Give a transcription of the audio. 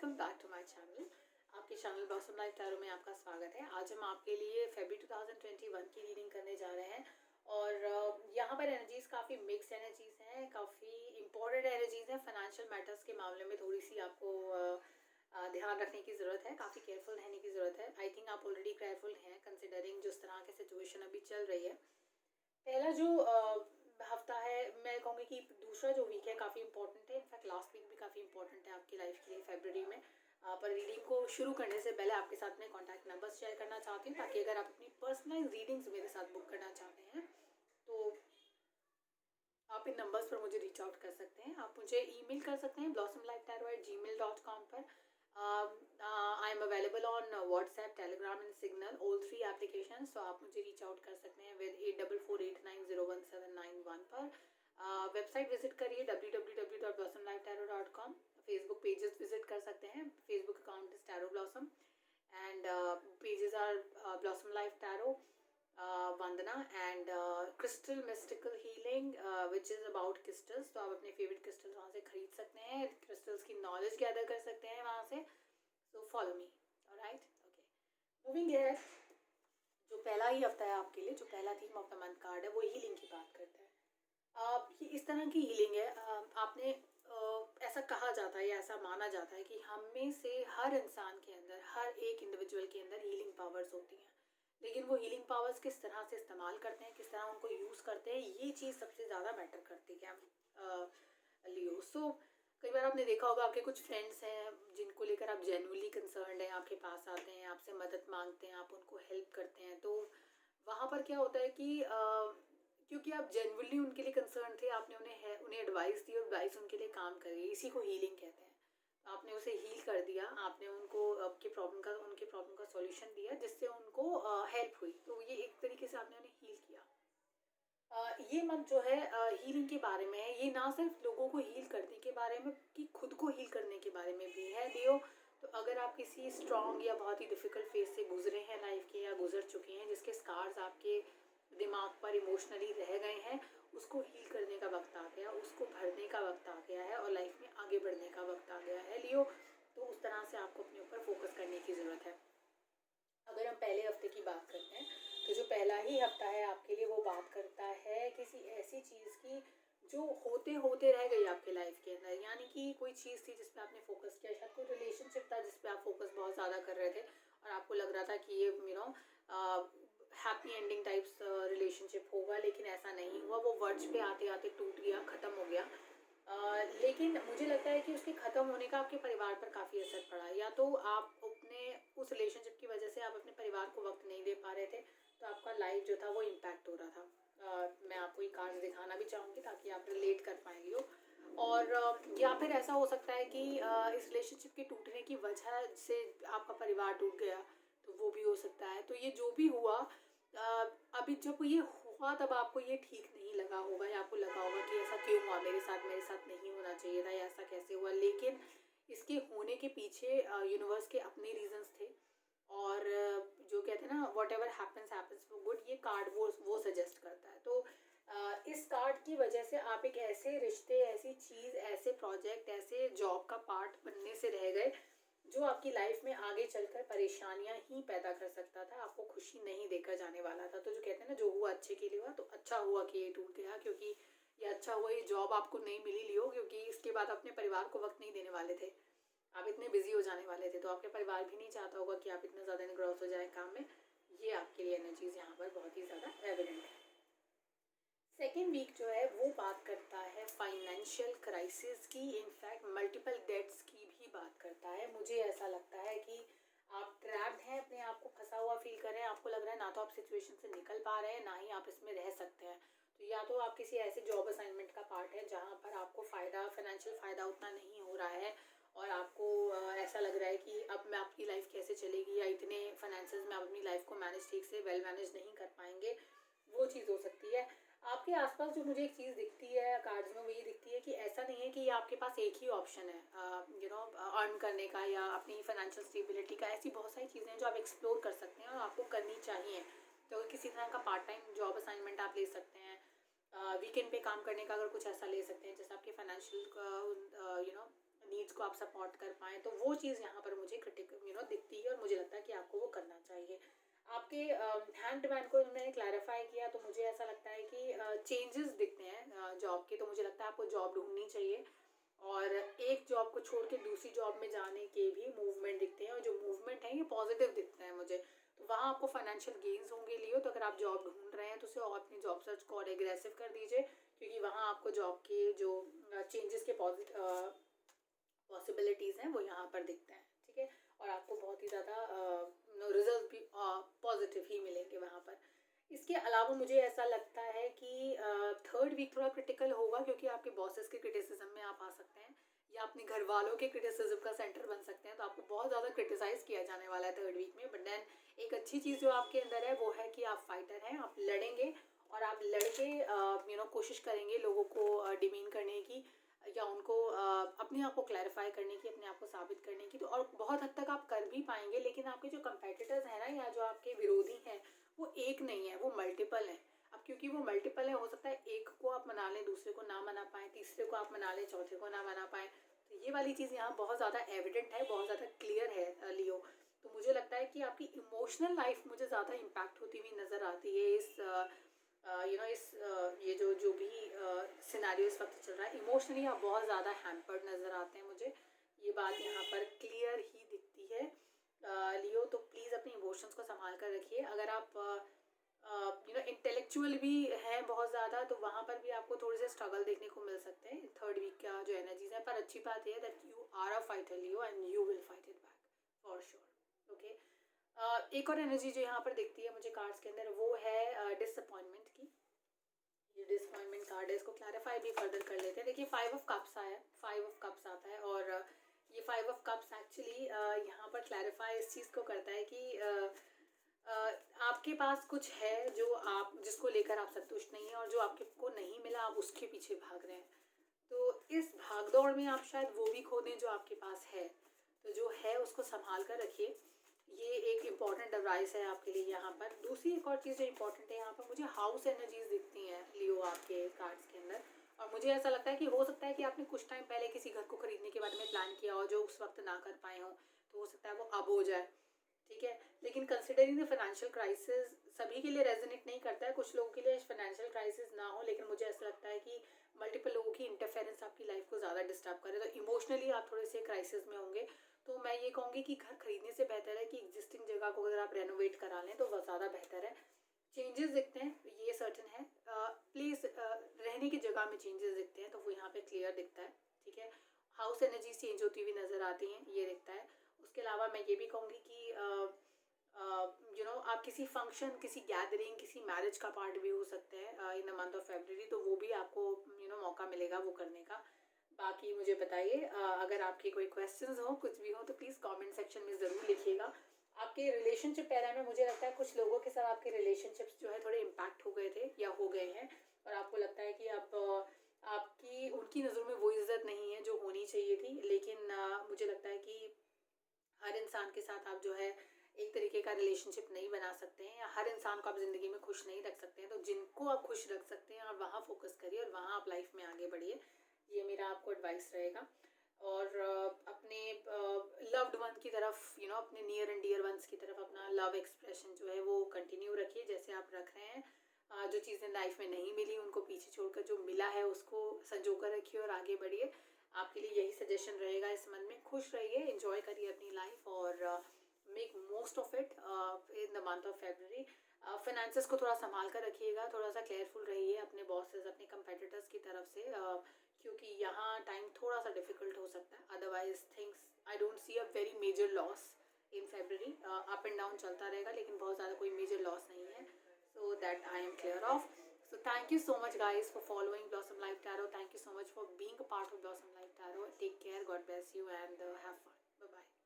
Welcome back to my channel. आपके channel blossom life tarot में आपका स्वागत है। आज हम आपके लिए फरवरी 2021 की रीडिंग करने जा रहे हैं और यहाँ पर एनर्जीज काफ़ी मिक्स एनर्जीज हैं, काफ़ी इंपॉर्टेंट एनर्जीज हैं। फाइनेंशियल मैटर्स के मामले में थोड़ी सी आपको ध्यान रखने की ज़रूरत है, काफ़ी केयरफुल रहने की ज़रूरत है। आई थिंक आप ऑलरेडी केयरफुल हैं कंसिडरिंग जिस तरह की सिचुएशन अभी चल रही है। पहला जो हफ्ता है, मैं कहूँगी कि दूसरा जो वीक है काफ़ी इंपॉर्टेंट है। इनफैक्ट लास्ट वीक भी काफ़ी इंपॉर्टेंट है आपकी लाइफ के लिए फरवरी में। पर रीडिंग को शुरू करने से पहले आपके साथ में कॉन्टैक्ट नंबर्स शेयर करना चाहती हूँ, ताकि अगर आप अपनी पर्सनलाइज रीडिंग्स मेरे साथ बुक करना चाहते हैं तो आप इन नंबर्स पर मुझे रीच आउट कर सकते हैं। आप मुझे ईमेल कर सकते हैं blossomlifetarot@gmail.com पर। I am available on WhatsApp, Telegram and signal, all 3 application. तो आप मुझे रीच आउट कर सकते हैं विद 8448901791 पर। वेबसाइट विजिट करिए www.blossomlifetarot.com। फेसबुक पेजेस विजिट कर सकते हैं। Facebook account is tarot blossom and pages are blossom life tarot, Vandana and crystal mystical healing which is about crystals. तो आप अपने फेवरेट क्रिस्टल्स वहाँ से खरीद सकते हैं, क्रिस्टल्स की नॉलेज गैदर कर सकते हैं वहाँ से। So follow me, alright, okay. Moving है, जो पहला ही हफ्ता है आपके लिए, जो पहला theme of the month card है वो हीलिंग की बात करता है। ये इस तरह की हीलिंग है, आपने ऐसा कहा जाता है या ऐसा माना जाता है कि हम में से हर इंसान के अंदर, हर एक इंडिविजुअल के अंदर हीलिंग पावर्स होती हैं। लेकिन वो हीलिंग पावर्स किस तरह से इस्तेमाल करते हैं, किस तरह उनको यूज़ करते हैं, ये चीज़ सबसे ज़्यादा मैटर करती है लियो। सो कई बार आपने देखा होगा, आपके कुछ फ्रेंड्स हैं जिनको लेकर आप जेन्युइनली कंसर्न्ड हैं, आपके पास आते हैं, आपसे मदद मांगते हैं, आप उनको हेल्प करते हैं। तो वहाँ पर क्या होता है कि क्योंकि आप जेन्युइनली उनके लिए कंसर्न थे, आपने उन्हें एडवाइस दी और एडवाइस उनके लिए काम करी, इसी को हीलिंग कहते हैं। आपने उसे हील कर दिया, आपने उनको उनके प्रॉब्लम का सॉल्यूशन दिया, जिससे उनको हेल्प हुई। तो ये एक तरीके से आपने उन्हें हील किया। ये मंथ जो है हीलिंग के बारे में है। ये ना सिर्फ लोगों को हील करने के बारे में कि खुद को हील करने के बारे में भी है लियो। तो अगर आप किसी स्ट्रॉन्ग या बहुत ही डिफ़िकल्ट फेज से गुजरे हैं लाइफ के, या गुजर चुके हैं, जिसके स्कार्स आपके दिमाग पर इमोशनली रह गए हैं, उसको हील करने का वक्त आ गया, उसको भरने का वक्त आ गया है और लाइफ में आगे बढ़ने का वक्त आ गया है लियो। तो उस तरह से आपको अपने ऊपर फोकस करने की ज़रूरत है। अगर हम पहले हफ्ते की बात करते हैं, तो जो पहला ही हफ्ता है आपके लिए वो बात करता है किसी ऐसी चीज़ की जो होते होते रह गई आपके लाइफ के अंदर। यानी कि कोई चीज़ थी जिस पे आपने फोकस किया, शायद कोई रिलेशनशिप था जिस पे आप फोकस बहुत ज़्यादा कर रहे थे और आपको लग रहा था कि ये हैप्पी एंडिंग टाइप्स रिलेशनशिप होगा, लेकिन ऐसा नहीं हुआ। वो वर्ड्स पे आते आते टूट गया, ख़त्म हो गया। लेकिन मुझे लगता है कि उसके ख़त्म होने का आपके परिवार पर काफ़ी असर पड़ा। या तो आप अपने उस रिलेशनशिप की वजह से आप अपने परिवार को वक्त नहीं दे पा रहे थे, तो आपका लाइफ जो था वो इम्पैक्ट हो रहा था। मैं आपको ये कार्ड्स दिखाना भी चाहूँगी ताकि आप रिलेट कर पाएंगे हो। और या फिर ऐसा हो सकता है कि इस रिलेशनशिप के टूटने की वजह से आपका परिवार टूट गया, तो वो भी हो सकता है। तो ये जो भी हुआ, अभी जब ये हुआ तब आपको ये ठीक नहीं लगा होगा, या आपको लगा होगा कि ऐसा क्यों हुआ मेरे साथ नहीं होना चाहिए था, या ऐसा कैसे हुआ। लेकिन इसके होने के पीछे यूनिवर्स के अपने रीजंस थे। और जो कहते हैं ना, what ever happens happens for good, ये कार्ड वो सजेस्ट करता है। तो इस कार्ड की वजह से आप एक ऐसे रिश्ते, ऐसी चीज़, ऐसे प्रोजेक्ट, ऐसे जॉब का पार्ट बनने से रह गए जो आपकी लाइफ में आगे चलकर परेशानियां ही पैदा कर सकता था, आपको खुशी नहीं देकर जाने वाला था। तो जो कहते हैं ना, जो हुआ अच्छे के लिए हुआ। तो अच्छा हुआ कि ये टूट गया, क्योंकि ये अच्छा हुआ ये जॉब आपको नहीं मिली लियो, क्योंकि इसके बाद अपने परिवार को वक्त नहीं देने वाले थे, आप इतने बिजी हो जाने वाले थे। तो आपके परिवार भी नहीं चाहता होगा कि आप इतना ज़्यादा इनग्रॉस हो जाए काम में। ये आपके लिए एनर्जीज यहाँ पर बहुत ही ज़्यादा एविडेंट है। सेकेंड वीक जो है वो बात करता है फाइनेंशियल क्राइसिस की, इनफैक्ट मल्टीपल डेट्स की भी बात करता है। मुझे ऐसा लगता है कि आप ट्रैप्ड हैं, अपने आप को फंसा हुआ फील कर रहे हैं। आपको लग रहा है ना तो आप सिचुएशन से निकल पा रहे हैं, ना ही आप इसमें रह सकते हैं। तो या तो आप किसी ऐसे जॉब असाइनमेंट का पार्ट है जहाँ पर आपको फाइनेंशियल फ़ायदा उतना नहीं हो रहा है, और आपको ऐसा लग रहा है कि अब मैं आपकी लाइफ कैसे चलेगी, या इतने फाइनेंसेस में आप अपनी लाइफ को मैनेज ठीक से वेल मैनेज नहीं कर पाएंगे। वो चीज़ हो सकती है। आपके आसपास जो मुझे एक चीज़ दिखती है कार्ड्स में, वो ये दिखती है कि ऐसा नहीं है कि आपके पास एक ही ऑप्शन है अर्न करने का या अपनी फाइनेंशियल स्टेबिलिटी का। ऐसी बहुत सारी चीज़ें हैं जो आप एक्सप्लोर कर सकते हैं और आपको करनी चाहिए। तो किसी तरह का पार्ट टाइम जॉब असाइनमेंट आप ले सकते हैं, वीकेंड पे काम करने का अगर कुछ ऐसा ले सकते हैं, जैसे आपके फाइनेंशियल नीड्स को आप सपोर्ट कर पाएँ, तो वो चीज़ यहाँ पर मुझे क्रिटिकल दिखती है और मुझे लगता है कि आपको वो करना चाहिए। आपके हैंडमैन को मैंने क्लैरिफाई किया तो मुझे ऐसा लगता है कि चेंजेस दिखते हैं जॉब के, तो मुझे लगता है आपको जॉब ढूंढनी चाहिए और एक जॉब को छोड़ के दूसरी जॉब में जाने के भी मूवमेंट दिखते हैं और जो मूवमेंट है ये पॉजिटिव दिखते हैं मुझे। तो वहाँ आपको फाइनेंशियल गेन्स होंगे लियो, तो अगर आप जॉब ढूंढ रहे हैं तो उसे और अपनी जॉब सर्च को और एग्रेसिव कर दीजिए, क्योंकि वहाँ आपको जॉब के जो चेंजेस के पॉसिबिलिटीज़ हैं वो यहाँ पर दिखते हैं, ठीक है। और आपको बहुत ही ज़्यादा रिजल्ट भी पॉजिटिव ही मिलेंगे वहाँ पर। इसके अलावा मुझे ऐसा लगता है कि थर्ड वीक थोड़ा क्रिटिकल होगा, क्योंकि आपके बॉसेस के क्रिटिसिज्म में आप आ सकते हैं या अपने घर वालों के क्रिटिसिज्म का सेंटर बन सकते हैं, तो आपको बहुत ज़्यादा क्रिटिसाइज़ किया जाने वाला है थर्ड वीक में। बट देन एक अच्छी चीज़ जो आपके अंदर है वो है कि आप फाइटर हैं, आप लड़ेंगे और आप लड़के कोशिश करेंगे लोगों को डिमीन करने की या उनको अपने आप को क्लैरिफाई करने की, अपने आप को साबित करने की, तो और बहुत हद तक आप कर भी पाएंगे। लेकिन आपके जो कंपेटिटर्स हैं ना या जो आपके विरोधी हैं वो एक नहीं है, वो मल्टीपल हैं। अब क्योंकि वो मल्टीपल है, हो सकता है एक को आप मना लें, दूसरे को ना मना पाएँ, तीसरे को आप मना लें, चौथे को ना मना पाएँ। तो ये वाली चीज़ यहाँ बहुत ज़्यादा एविडेंट है, बहुत ज़्यादा क्लियर है लियो। तो मुझे लगता है कि आपकी इमोशनल लाइफ मुझे ज़्यादा इम्पैक्ट होती हुई नज़र आती है इस ये जो जो भी सिनेरियो इस वक्त चल रहा है। इमोशनली आप बहुत ज़्यादा हैम्पर्ड नज़र आते हैं मुझे, ये बात यहाँ पर क्लियर ही दिखती है लियो। तो प्लीज़ अपने इमोशंस को संभाल कर रखिए। अगर आप इंटेलेक्चुअल भी हैं बहुत ज़्यादा, तो वहाँ पर भी आपको थोड़े से स्ट्रगल देखने को मिल सकते हैं थर्ड वीक का जो एनर्जीज है। पर अच्छी बात यह है that you are a fighter Leo and you will fight it back for sure. Okay, एक और एनर्जी जो यहाँ पर दिखती है मुझे कार्ड्स के अंदर वो है डिसअपॉइंटमेंट की। ये डिसअपॉइंटमेंट कार्ड है, इसको क्लैरिफाई भी फर्दर कर लेते हैं। देखिए 5 ऑफ कप्स आया है, 5 ऑफ कप्स आता है और ये 5 ऑफ कप्स एक्चुअली यहाँ पर क्लैरिफाई इस चीज़ को करता है कि आपके पास कुछ है जो आप जिसको लेकर आप संतुष्ट नहीं है और जो आपको नहीं मिला आप उसके पीछे भाग रहे हैं। तो इस भागदौड़ में आप शायद वो भी खो दें जो आपके पास है, तो जो है उसको संभाल कर रखिए। ये एक इम्पॉर्टेंट एडवाइस है आपके लिए यहाँ पर। दूसरी एक और चीज़ जो इम्पॉर्टेंट है यहाँ पर, मुझे हाउस एनर्जीज दिखती हैं लियो आपके कार्ड्स के अंदर, और मुझे ऐसा लगता है कि हो सकता है कि आपने कुछ टाइम पहले किसी घर को खरीदने के बारे में प्लान किया हो जो उस वक्त ना कर पाए हो, तो हो सकता है वो अब हो जाए, ठीक है। लेकिन कंसिडरिंग द फाइनेंशियल क्राइसिस सभी के लिए रेजोनेट नहीं करता है, कुछ लोगों के लिए फाइनेंशियल क्राइसिस ना हो, लेकिन मुझे ऐसा लगता है कि मल्टीपल लोगों की इंटरफेरेंस आपकी लाइफ को ज़्यादा डिस्टर्ब करे, तो इमोशनली आप थोड़े से क्राइसिस में होंगे। तो मैं ये कहूँगी कि घर खरीदने से बेहतर है कि एग्जिस्टिंग जगह को अगर आप रेनोवेट करा लें तो वह ज़्यादा बेहतर है। चेंजेस दिखते हैं ये सर्टन है, प्लेस रहने की जगह में चेंजेस दिखते हैं, तो वो यहाँ पे क्लियर दिखता है, ठीक है। हाउस एनर्जी चेंज होती हुई नज़र आती हैं, ये दिखता है। उसके अलावा मैं ये भी कहूँगी कि आप किसी फंक्शन, किसी गैदरिंग, किसी मैरिज का पार्ट भी हो सकते हैं in the month of February, तो वो भी आपको मौका मिलेगा वो करने का। बाकी मुझे बताइए अगर आपके कोई क्वेश्चंस हो, कुछ भी हो, तो प्लीज़ कमेंट सेक्शन में ज़रूर लिखिएगा। आपके रिलेशनशिप एरा में मुझे लगता है कुछ लोगों के साथ आपके रिलेशनशिप्स जो है थोड़े इम्पैक्ट हो गए थे या हो गए हैं, और आपको लगता है कि आप आपकी उनकी नज़रों में वो इज़्ज़त नहीं है जो होनी चाहिए थी। लेकिन मुझे लगता है कि हर इंसान के साथ आप जो है एक तरीके का रिलेशनशिप नहीं बना सकते हैं, या हर इंसान को आप ज़िंदगी में खुश नहीं रख सकते हैं। तो जिनको आप खुश रख सकते हैं आप वहाँ फोकस करिए और वहाँ आप लाइफ में आगे बढ़िए, ये मेरा आपको एडवाइस रहेगा। और अपने लव्ड वन की तरफ अपने नियर एंड डियर वंस की तरफ अपना लव एक्सप्रेशन जो है वो कंटिन्यू रखिए जैसे आप रख रहे हैं। जो चीज़ें लाइफ में नहीं मिली उनको पीछे छोड़कर जो मिला है उसको संजो कर रखिए और आगे बढ़िए। आपके लिए यही सजेशन रहेगा इस मंथ में। खुश रहिए, एंजॉय करिए अपनी लाइफ और make most of it in the month of February. Finances को थोड़ा संभाल कर रखिएगा, थोड़ा सा केयरफुल रहिए अपने बॉसेस, अपने कंपेटिटर्स की तरफ से, क्योंकि यहाँ टाइम थोड़ा सा डिफिकल्ट हो सकता है। Otherwise things I don't see a very major loss in February. Up and down चलता रहेगा लेकिन बहुत ज़्यादा कोई मेजर लॉस नहीं है, so that I am clear of. So thank you so much guys for following Blossom Life Tarot. Thank you so much for being a part of Blossom Life Tarot. Take care, God bless you, and have fun. Bye bye.